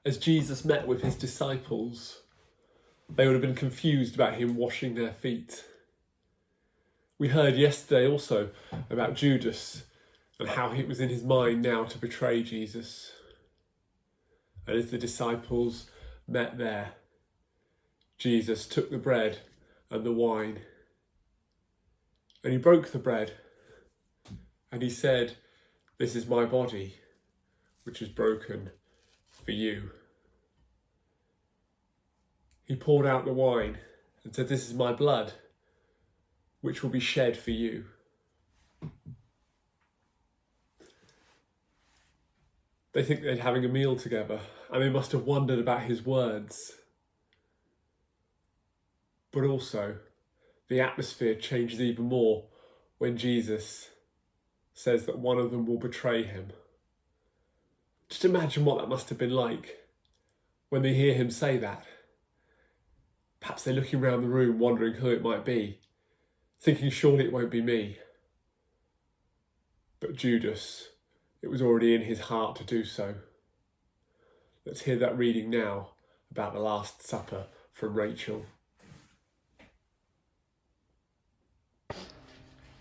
As Jesus met with his disciples, they would have been confused about him washing their feet. We heard yesterday also about Judas and how it was in his mind now to betray Jesus. And as the disciples met there, Jesus took the bread and the wine, and he broke the bread, and he said, "This is my body, which is broken for you." He poured out the wine and said, "This is my blood, which will be shed for you." They think they're having a meal together, and they must have wondered about his words. But also, the atmosphere changes even more when Jesus says that one of them will betray him. Just imagine what that must have been like when they hear him say that. Perhaps they're looking around the room wondering who it might be, thinking surely it won't be me. But Judas, it was already in his heart to do so. Let's hear that reading now about the Last Supper from Rachel.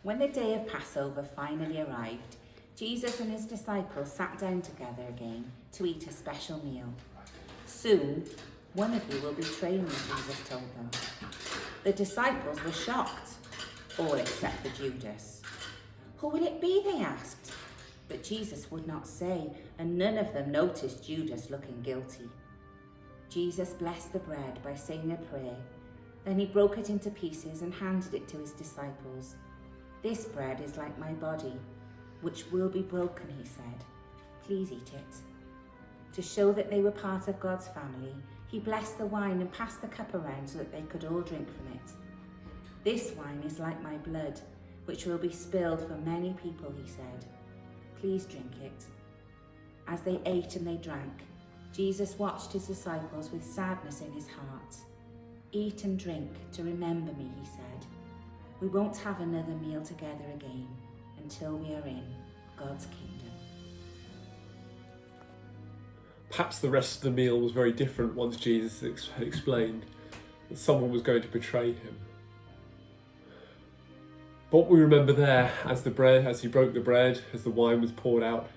When the day of Passover finally arrived, Jesus and his disciples sat down together again to eat a special meal. "Soon, one of you will betray me," Jesus told them. The disciples were shocked, all except for Judas. "Who will it be?" they asked. But Jesus would not say, and none of them noticed Judas looking guilty. Jesus blessed the bread by saying a prayer. Then he broke it into pieces and handed it to his disciples. "This bread is like my body, which will be broken," he said. "Please eat it." To show that they were part of God's family, he blessed the wine and passed the cup around so that they could all drink from it. "This wine is like my blood, which will be spilled for many people," he said. "Please drink it." As they ate and they drank, Jesus watched his disciples with sadness in his heart. "Eat and drink to remember me," he said. "We won't have another meal together again until we are in God's kingdom." Perhaps the rest of the meal was very different once Jesus had explained that someone was going to betray him. But what we remember there as he broke the bread, as the wine was poured out,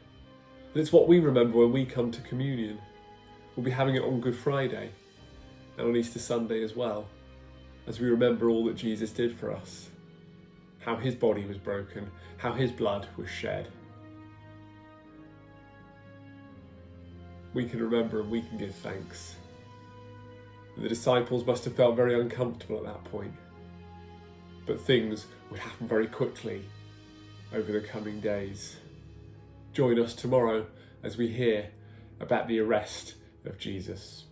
and it's what we remember when we come to communion. We'll be having it on Good Friday and on Easter Sunday as well, as we remember all that Jesus did for us, how his body was broken, how his blood was shed. We can remember and we can give thanks. And the disciples must have felt very uncomfortable at that point. But things would happen very quickly over the coming days. Join us tomorrow as we hear about the arrest of Jesus.